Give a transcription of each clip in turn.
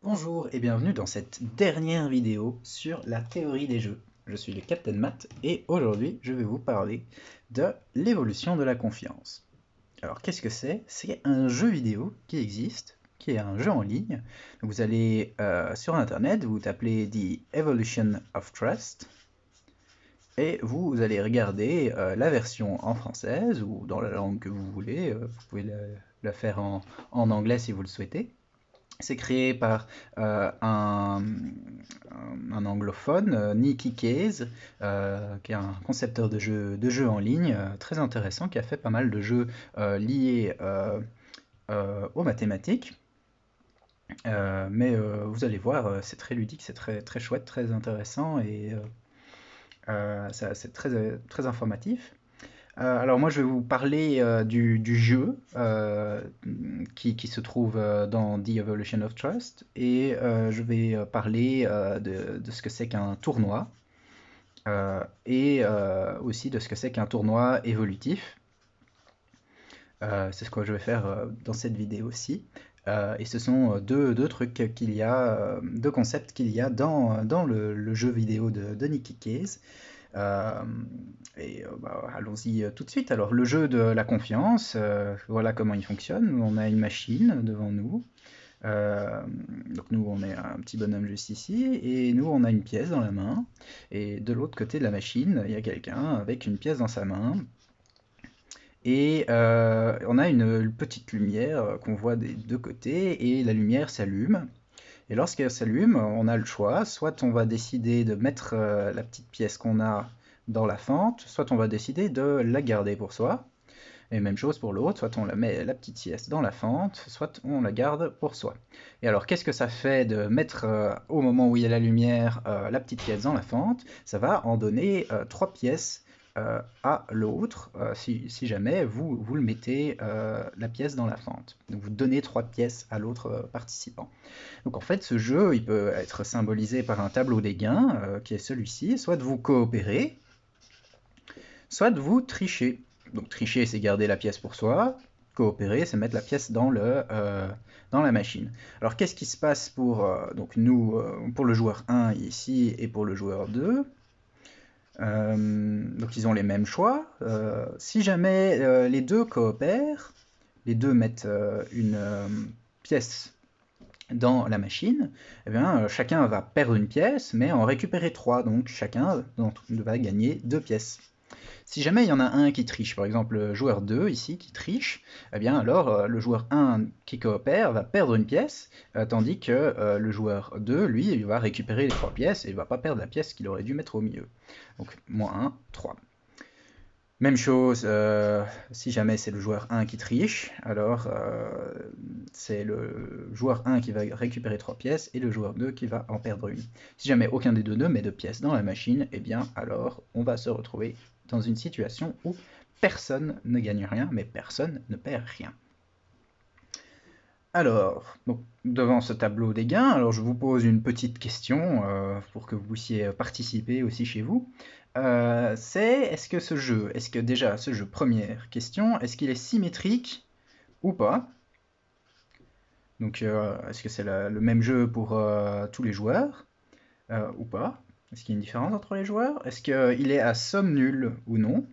Bonjour et bienvenue dans cette dernière vidéo sur la théorie des jeux. Je suis le Captain Matt et aujourd'hui je vais vous parler de l'évolution de la confiance. Alors qu'est-ce que c'est? C'est un jeu vidéo qui existe, qui est un jeu en ligne. Donc, vous allez sur internet, vous tapez The Evolution of Trust et vous allez regarder la version en française ou dans la langue que vous voulez. Vous pouvez la faire en anglais si vous le souhaitez. C'est créé par un anglophone, Nicky Case, qui est un concepteur de jeux en ligne très intéressant, qui a fait pas mal de jeux liés aux mathématiques. Mais vous allez voir, c'est très ludique, c'est très, très chouette, très intéressant et c'est très, très informatif. Alors moi je vais vous parler du jeu qui se trouve dans The Evolution of Trust et je vais parler de ce que c'est qu'un tournoi et aussi de ce que c'est qu'un tournoi évolutif. C'est ce que je vais faire dans cette vidéo aussi. Et ce sont deux trucs qu'il y a, deux concepts qu'il y a dans le jeu vidéo de Nicky Case. Euh, Allons-y tout de suite. Alors, le jeu de la confiance, voilà comment il fonctionne. On a une machine devant nous. Euh, donc nous, on est un petit bonhomme juste ici, et nous, on a une pièce dans la main. Et de l'autre côté de la machine, il y a quelqu'un avec une pièce dans sa main. Et on a une petite lumière qu'on voit des deux côtés, et la lumière s'allume. Et lorsqu'elle s'allume, on a le choix, soit on va décider de mettre la petite pièce qu'on a dans la fente, soit on va décider de la garder pour soi. Et même chose pour l'autre, soit on la met la petite pièce dans la fente, soit on la garde pour soi. Et alors qu'est-ce que ça fait de mettre au moment où il y a la lumière la petite pièce dans la fente? Ça va en donner 3 pièces à l'autre si jamais vous le mettez la pièce dans la fente. Donc vous donnez 3 pièces à l'autre participant. Donc en fait, ce jeu, il peut être symbolisé par un tableau des gains, qui est celui-ci, soit de vous coopérer, soit de vous tricher. Donc tricher, c'est garder la pièce pour soi, coopérer, c'est mettre la pièce dans la machine. Alors qu'est-ce qui se passe pour, donc nous, pour le joueur 1 ici et pour le joueur 2? Donc ils ont les mêmes choix. Si jamais les deux coopèrent, les deux mettent une pièce dans la machine, eh bien, chacun va perdre une pièce, mais en récupérer 3. Donc chacun va gagner 2 pièces. Si jamais il y en a un qui triche, par exemple le joueur 2 ici qui triche, eh bien alors le joueur 1 qui coopère va perdre une pièce, tandis que le joueur 2, lui, il va récupérer les 3 pièces et il ne va pas perdre la pièce qu'il aurait dû mettre au milieu. Donc moins 1, 3. Même chose, si jamais c'est le joueur 1 qui triche, alors c'est le joueur 1 qui va récupérer 3 pièces et le joueur 2 qui va en perdre une. Si jamais aucun des deux ne met de pièces dans la machine, eh bien alors on va se retrouver dans une situation où personne ne gagne rien, mais personne ne perd rien. Alors, donc, devant ce tableau des gains, alors je vous pose une petite question pour que vous puissiez participer aussi chez vous. Est-ce que ce jeu, est-ce que déjà ce jeu, première question, est-ce qu'il est symétrique ou pas? Donc, est-ce que c'est le même jeu pour tous les joueurs ou pas? Est-ce qu'il y a une différence entre les joueurs? Est-ce qu'il est à somme nulle ou non?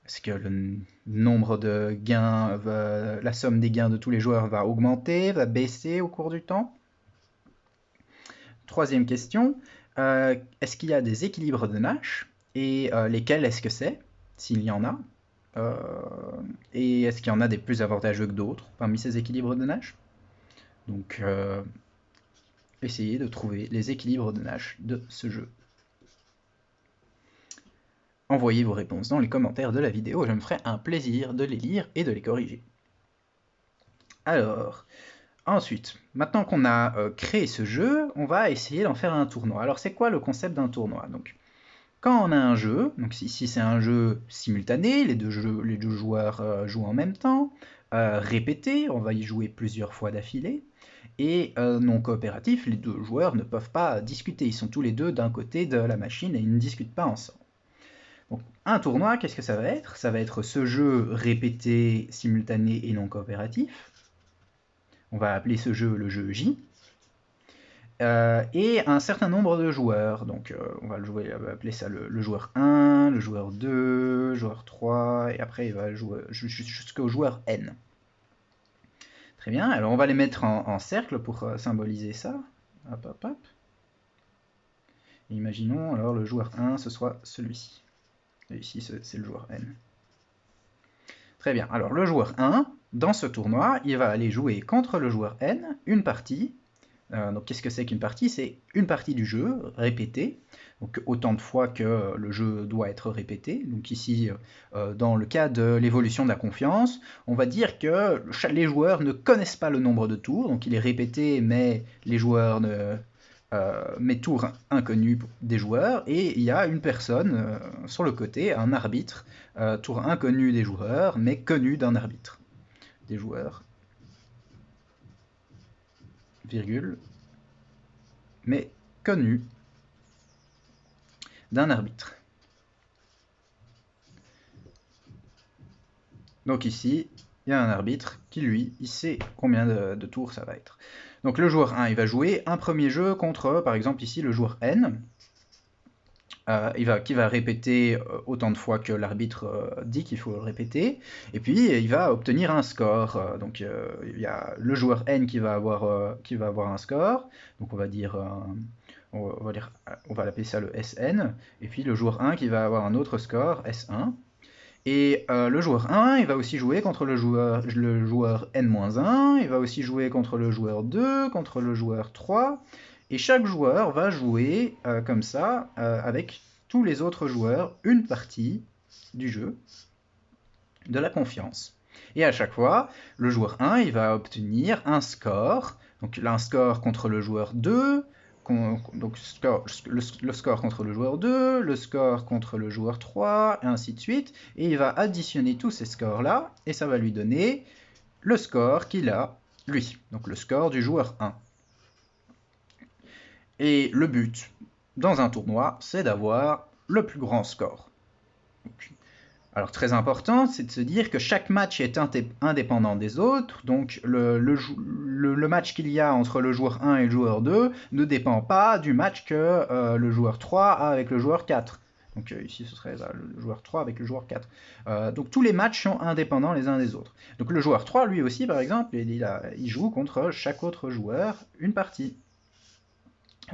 Est-ce que le nombre de gains, la somme des gains de tous les joueurs va augmenter, va baisser au cours du temps? Troisième question, est-ce qu'il y a des équilibres de Nash et lesquels est-ce que c'est, s'il y en a? Euh, et est-ce qu'il y en a des plus avantageux que d'autres parmi ces équilibres de Nash? Donc, essayez de trouver les équilibres de Nash de ce jeu. Envoyez vos réponses dans les commentaires de la vidéo, je me ferai un plaisir de les lire et de les corriger. Alors, ensuite, maintenant qu'on a créé ce jeu, on va essayer d'en faire un tournoi. Alors, c'est quoi le concept d'un tournoi? Donc, quand on a un jeu, donc ici c'est un jeu simultané, les deux joueurs jouent en même temps, répété, on va y jouer plusieurs fois d'affilée, et non coopératif, les deux joueurs ne peuvent pas discuter, ils sont tous les deux d'un côté de la machine et ils ne discutent pas ensemble. Donc un tournoi, qu'est-ce que ça va être? Ça va être ce jeu répété, simultané et non coopératif. On va appeler ce jeu le jeu J. Et un certain nombre de joueurs. Donc on va appeler ça le joueur 1, le joueur 2, le joueur 3, et après il va jouer jusqu'au joueur N. Très bien, alors on va les mettre en cercle pour symboliser ça. Hop, hop, hop. Et imaginons alors le joueur 1, ce soit celui-ci. Et ici, c'est le joueur N. Très bien, alors le joueur 1, dans ce tournoi, il va aller jouer contre le joueur N une partie. Donc qu'est-ce que c'est qu'une partie? C'est une partie du jeu répétée, donc autant de fois que le jeu doit être répété. Donc ici, dans le cas de l'évolution de la confiance, on va dire que les joueurs ne connaissent pas le nombre de tours, donc il est répété, mais les joueurs mais tour inconnu des joueurs, et il y a une personne sur le côté, un arbitre, tour inconnu des joueurs, mais connu d'un arbitre des joueurs. Virgule, mais connu d'un arbitre. Donc ici, il y a un arbitre qui, lui, il sait combien de tours ça va être. Donc le joueur 1, il va jouer un premier jeu contre, par exemple ici, le joueur N, qui va répéter autant de fois que l'arbitre dit qu'il faut le répéter, et puis il va obtenir un score. Donc il y a le joueur N qui va avoir un score, donc on va l'appeler ça le SN, et puis le joueur 1 qui va avoir un autre score, S1. Et le joueur 1, il va aussi jouer contre le joueur N-1, il va aussi jouer contre le joueur 2, contre le joueur 3, et chaque joueur va jouer comme ça, avec tous les autres joueurs, une partie du jeu, de la confiance. Et à chaque fois, le joueur 1, il va obtenir un score, donc là un score contre le joueur 2, donc le score contre le joueur 2, le score contre le joueur 3, et ainsi de suite, et il va additionner tous ces scores-là, et ça va lui donner le score qu'il a, lui, donc le score du joueur 1. Et le but dans un tournoi, c'est d'avoir le plus grand score. Alors très important, c'est de se dire que chaque match est indépendant des autres, donc le match qu'il y a entre le joueur 1 et le joueur 2 ne dépend pas du match que le joueur 3 a avec le joueur 4. Donc ici ce serait le joueur 3 avec le joueur 4. Donc tous les matchs sont indépendants les uns des autres. Donc le joueur 3 lui aussi par exemple, il joue contre chaque autre joueur une partie.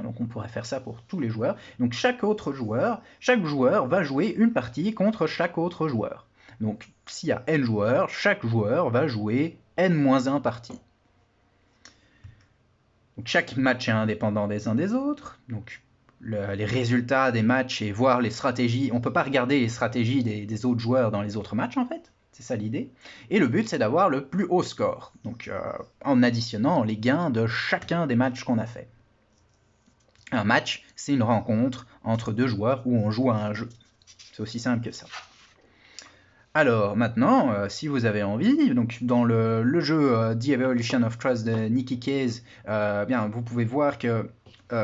Donc on pourrait faire ça pour tous les joueurs. Donc chaque joueur va jouer une partie contre chaque autre joueur. Donc s'il y a n joueurs, chaque joueur va jouer n-1 parties. Donc chaque match est indépendant des uns des autres. Donc les résultats des matchs et voir les stratégies, on ne peut pas regarder les stratégies des autres joueurs dans les autres matchs en fait. C'est ça l'idée. Et le but c'est d'avoir le plus haut score. Donc en additionnant les gains de chacun des matchs qu'on a fait. Un match, c'est une rencontre entre deux joueurs où on joue à un jeu. C'est aussi simple que ça. Alors maintenant, si vous avez envie, donc dans le jeu The Evolution of Trust de Nicky Case, bien, vous pouvez voir que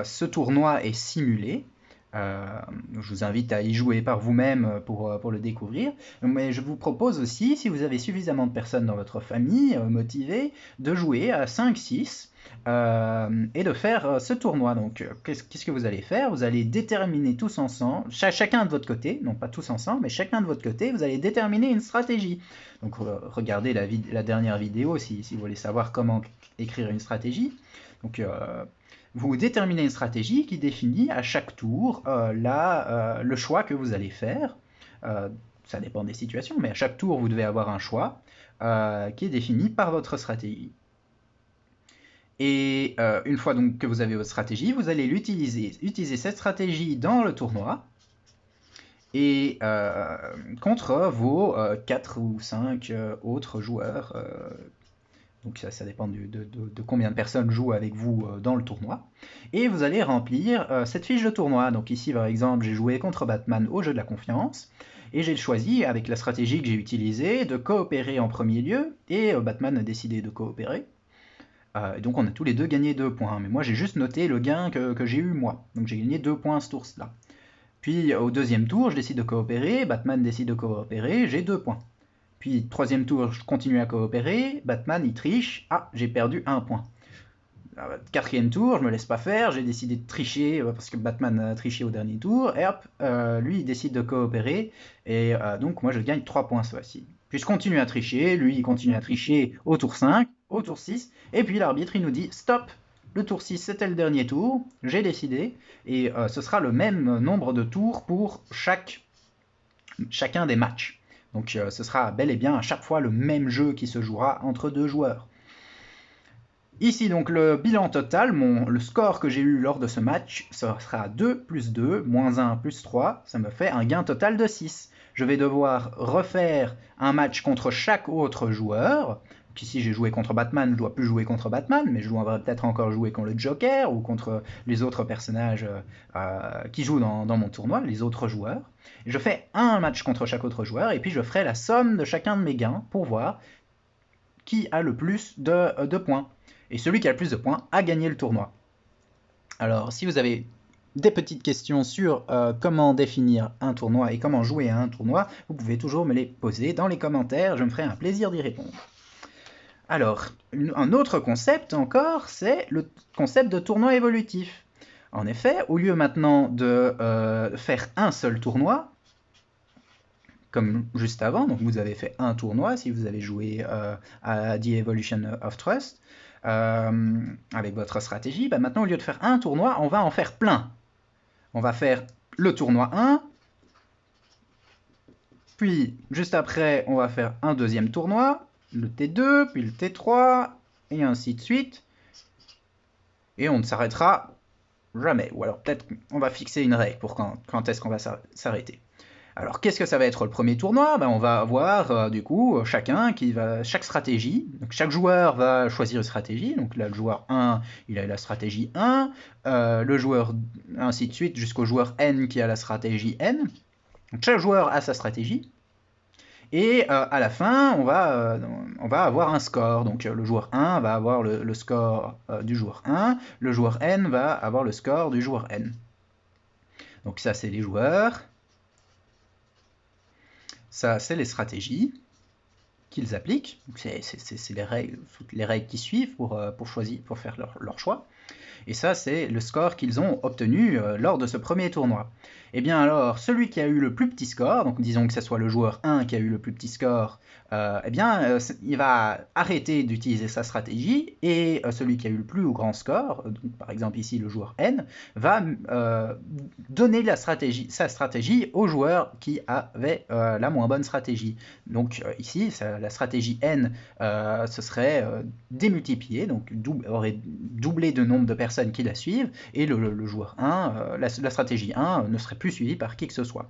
ce tournoi est simulé. Je vous invite à y jouer par vous-même pour le découvrir. Mais je vous propose aussi, si vous avez suffisamment de personnes dans votre famille motivées, de jouer à 5-6 et de faire ce tournoi. Donc qu'est-ce que vous allez faire? Vous allez déterminer tous ensemble, chacun de votre côté, non pas tous ensemble, mais chacun de votre côté, vous allez déterminer une stratégie. Donc regardez la dernière vidéo si vous voulez savoir comment écrire une stratégie. Donc vous déterminez une stratégie qui définit à chaque tour le choix que vous allez faire. Ça dépend des situations, mais à chaque tour, vous devez avoir un choix qui est défini par votre stratégie. Et une fois donc que vous avez votre stratégie, vous allez utiliser cette stratégie dans le tournoi et contre vos 4 ou 5 autres joueurs. Donc ça dépend de combien de personnes jouent avec vous dans le tournoi. Et vous allez remplir cette fiche de tournoi. Donc ici par exemple j'ai joué contre Batman au jeu de la confiance. Et j'ai choisi avec la stratégie que j'ai utilisée de coopérer en premier lieu. Et Batman a décidé de coopérer. Donc on a tous les deux gagné 2 points. Mais moi j'ai juste noté le gain que j'ai eu moi. Donc j'ai gagné 2 points ce tour-là. Puis au deuxième tour je décide de coopérer. Batman décide de coopérer. J'ai 2 points. Puis, troisième tour, je continue à coopérer. Batman, il triche. Ah, j'ai perdu 1 point. Quatrième tour, je me laisse pas faire. J'ai décidé de tricher parce que Batman a triché au dernier tour. Et hop, lui, il décide de coopérer. Et donc, moi, je gagne 3 points cette fois-ci. Puis, je continue à tricher. Lui, il continue à tricher au tour 5, au tour 6. Et puis, l'arbitre, il nous dit stop. Le tour 6, c'était le dernier tour. J'ai décidé. Et ce sera le même nombre de tours pour chacun des matchs. Donc ce sera bel et bien à chaque fois le même jeu qui se jouera entre 2 joueurs. Ici donc le bilan total, le score que j'ai eu lors de ce match, ça sera 2 plus 2, moins 1 plus 3, ça me fait un gain total de 6. Je vais devoir refaire un match contre chaque autre joueur. Donc ici j'ai joué contre Batman, je ne dois plus jouer contre Batman, mais je dois peut-être encore jouer contre le Joker ou contre les autres personnages qui jouent dans mon tournoi, les autres joueurs. Je fais un match contre chaque autre joueur et puis je ferai la somme de chacun de mes gains pour voir qui a le plus de points. Et celui qui a le plus de points a gagné le tournoi. Alors, si vous avez des petites questions sur comment définir un tournoi et comment jouer à un tournoi, vous pouvez toujours me les poser dans les commentaires, je me ferai un plaisir d'y répondre. Alors, un autre concept encore, c'est le concept de tournoi évolutif. En effet, au lieu maintenant de faire un seul tournoi, comme juste avant, donc vous avez fait un tournoi si vous avez joué à The Evolution of Trust, avec votre stratégie, bah maintenant au lieu de faire un tournoi, on va en faire plein. On va faire le tournoi 1, puis juste après on va faire un deuxième tournoi, le T2, puis le T3, et ainsi de suite. Et on ne s'arrêtera jamais. Ou alors peut-être on va fixer une règle pour quand est-ce qu'on va s'arrêter. Alors, qu'est-ce que ça va être le premier tournoi? On va avoir du coup chaque stratégie. Donc, chaque joueur va choisir une stratégie. Donc là, le joueur 1, il a la stratégie 1. Le joueur, ainsi de suite, jusqu'au joueur N qui a la stratégie N. Donc, chaque joueur a sa stratégie. Et à la fin, on va avoir un score. Donc le joueur 1 va avoir le score du joueur 1. Le joueur N va avoir le score du joueur N. Donc ça, c'est les joueurs. Ça, c'est les stratégies qu'ils appliquent. C'est les règles qui suivent pour faire leur choix. Et ça, c'est le score qu'ils ont obtenu lors de ce premier tournoi. Et bien alors, celui qui a eu le plus petit score, donc disons que ce soit le joueur 1 qui a eu le plus petit score, il va arrêter d'utiliser sa stratégie, et celui qui a eu le plus grand score, donc par exemple ici le joueur N, va donner sa stratégie au joueur qui avait la moins bonne stratégie. Donc ici, la stratégie N, ce serait démultiplié, donc aurait doublé de nombre de personnes qui la suivent, et le joueur 1, la stratégie 1 ne serait plus suivie par qui que ce soit.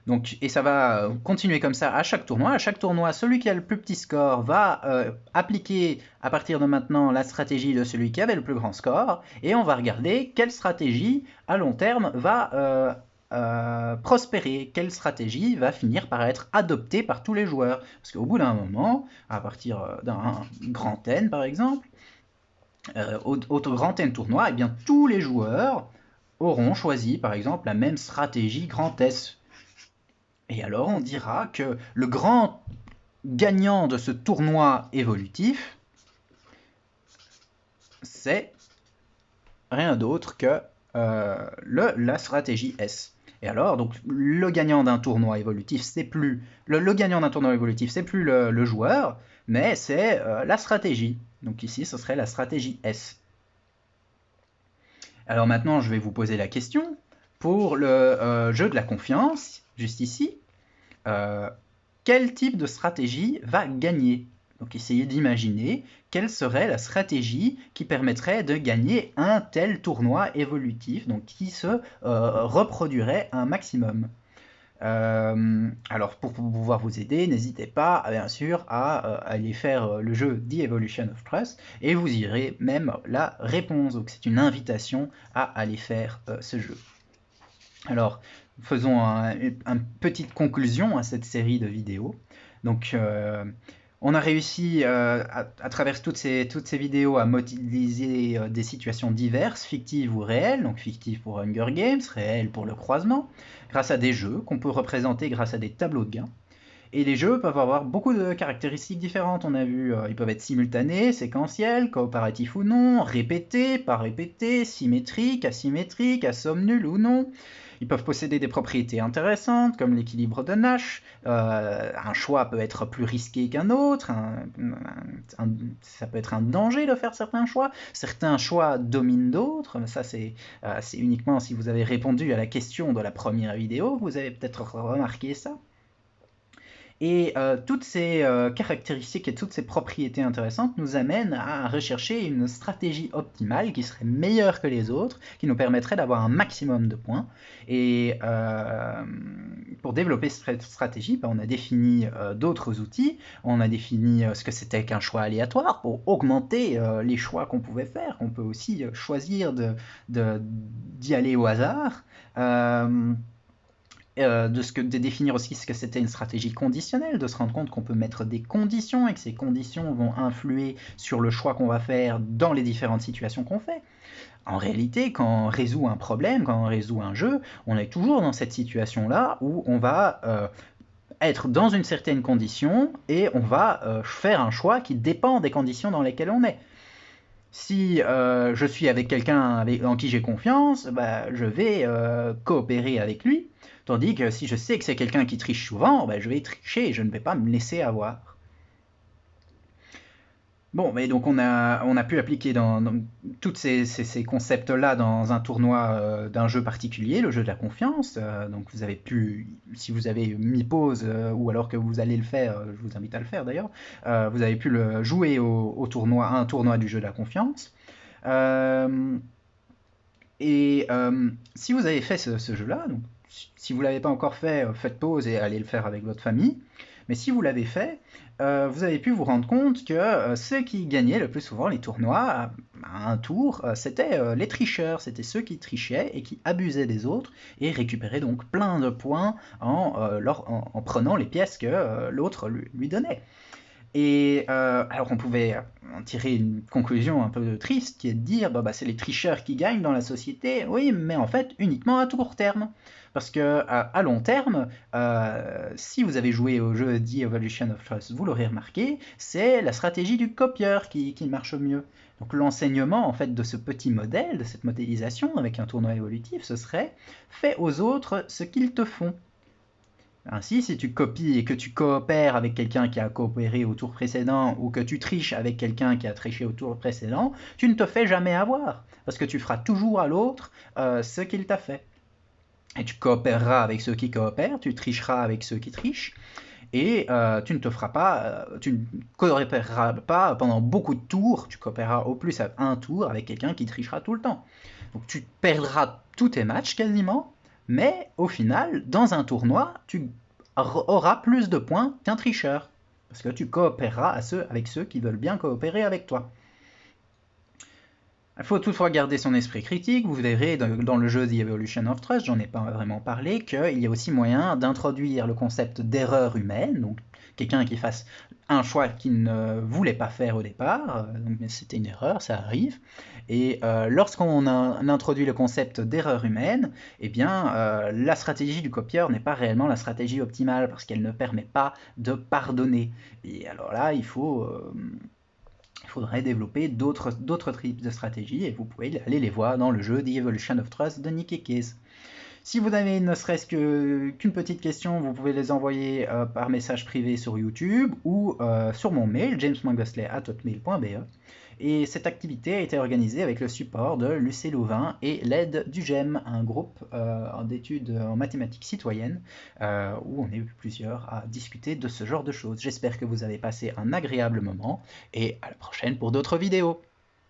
Donc, et ça va continuer comme ça à chaque tournoi. À chaque tournoi, celui qui a le plus petit score va appliquer à partir de maintenant la stratégie de celui qui avait le plus grand score, et on va regarder quelle stratégie à long terme va prospérer, quelle stratégie va finir par être adoptée par tous les joueurs. Parce qu'au bout d'un moment, à partir d'un grand N par exemple, au grand N tournoi, eh bien, tous les joueurs auront choisi par exemple la même stratégie grand S. Et alors on dira que le grand gagnant de ce tournoi évolutif, c'est rien d'autre que la stratégie S. Et alors, donc, le gagnant d'un tournoi évolutif, c'est plus le gagnant d'un tournoi évolutif, c'est plus le joueur, mais c'est la stratégie. Donc ici, ce serait la stratégie S. Alors maintenant, je vais vous poser la question pour le jeu de la confiance, juste ici. Quel type de stratégie va gagner? Donc essayez d'imaginer quelle serait la stratégie qui permettrait de gagner un tel tournoi évolutif, donc qui se reproduirait un maximum. Alors pour pouvoir vous aider, n'hésitez pas bien sûr à aller faire le jeu The Evolution of Trust, et vous irez même la réponse. Donc c'est une invitation à aller faire ce jeu. Alors, faisons une petite conclusion à cette série de vidéos. Donc, on a réussi à travers toutes ces vidéos à modéliser des situations diverses, fictives ou réelles, donc fictives pour Hunger Games, réelles pour le croisement, grâce à des jeux qu'on peut représenter grâce à des tableaux de gains. Et les jeux peuvent avoir beaucoup de caractéristiques différentes, on a vu, ils peuvent être simultanés, séquentiels, coopératifs ou non, répétés, pas répétés, symétriques, asymétriques, à somme nulle ou non. Ils peuvent posséder des propriétés intéressantes, comme l'équilibre de Nash. Un choix peut être plus risqué qu'un autre, ça peut être un danger de faire certains choix. Certains choix dominent d'autres, ça c'est uniquement si vous avez répondu à la question de la première vidéo, vous avez peut-être remarqué ça. Et toutes ces caractéristiques et toutes ces propriétés intéressantes nous amènent à rechercher une stratégie optimale qui serait meilleure que les autres, qui nous permettrait d'avoir un maximum de points. Et pour développer cette stratégie, on a défini d'autres outils. On a défini ce que c'était qu'un choix aléatoire pour augmenter les choix qu'on pouvait faire. On peut aussi choisir d'y aller au hasard. De définir aussi ce que c'était une stratégie conditionnelle, de se rendre compte qu'on peut mettre des conditions et que ces conditions vont influer sur le choix qu'on va faire dans les différentes situations qu'on fait. En réalité, quand on résout un problème, quand on résout un jeu, on est toujours dans cette situation-là où on va être dans une certaine condition et on va faire un choix qui dépend des conditions dans lesquelles on est. Si je suis avec quelqu'un en qui j'ai confiance, je vais coopérer avec lui. Tandis que si je sais que c'est quelqu'un qui triche souvent, je vais tricher et je ne vais pas me laisser avoir. Bon, mais donc on a pu appliquer dans tous ces concepts-là dans un tournoi d'un jeu particulier, le jeu de la confiance. Donc vous avez pu, si vous avez mis pause ou alors que vous allez le faire, je vous invite à le faire d'ailleurs, vous avez pu le jouer au tournoi, à un tournoi du jeu de la confiance. Si vous avez fait ce jeu-là, donc si vous ne l'avez pas encore fait, faites pause et allez le faire avec votre famille. Mais si vous l'avez fait, vous avez pu vous rendre compte que ceux qui gagnaient le plus souvent les tournois à un tour, c'était les tricheurs, c'était ceux qui trichaient et qui abusaient des autres et récupéraient donc plein de points en prenant les pièces que l'autre lui donnait. Et alors on pouvait en tirer une conclusion un peu triste qui est de dire c'est les tricheurs qui gagnent dans la société, oui, mais en fait uniquement à court terme. Parce que à long terme, si vous avez joué au jeu The Evolution of Trust, vous l'aurez remarqué, c'est la stratégie du copieur qui marche mieux. Donc l'enseignement en fait de ce petit modèle, de cette modélisation avec un tournoi évolutif, ce serait fais aux autres ce qu'ils te font. Ainsi, si tu copies et que tu coopères avec quelqu'un qui a coopéré au tour précédent ou que tu triches avec quelqu'un qui a triché au tour précédent, tu ne te fais jamais avoir, parce que tu feras toujours à l'autre ce qu'il t'a fait. Et tu coopéreras avec ceux qui coopèrent, tu tricheras avec ceux qui trichent, et tu ne coopéreras pas pendant beaucoup de tours, tu coopéreras au plus à un tour avec quelqu'un qui trichera tout le temps. Donc tu perdras tous tes matchs quasiment, mais au final, dans un tournoi, tu auras plus de points qu'un tricheur, parce que tu coopéreras avec ceux qui veulent bien coopérer avec toi. Il faut toutefois garder son esprit critique. Vous verrez dans le jeu The Evolution of Trust, j'en ai pas vraiment parlé, qu'il y a aussi moyen d'introduire le concept d'erreur humaine, donc quelqu'un qui fasse un choix qu'il ne voulait pas faire au départ, mais c'était une erreur, ça arrive. Et lorsqu'on introduit le concept d'erreur humaine, eh bien, la stratégie du copieur n'est pas réellement la stratégie optimale, parce qu'elle ne permet pas de pardonner. Et alors là, il faudrait développer d'autres types de stratégies et vous pouvez aller les voir dans le jeu The Evolution of Trust de Nick Case. Si vous avez ne serait-ce qu'une petite question, vous pouvez les envoyer par message privé sur YouTube ou sur mon mail jamesmangosley@hotmail.be. Et cette activité a été organisée avec le support de Lucé Louvain et l'aide du GEM, un groupe d'études en mathématiques citoyennes, où on est plusieurs à discuter de ce genre de choses. J'espère que vous avez passé un agréable moment et à la prochaine pour d'autres vidéos.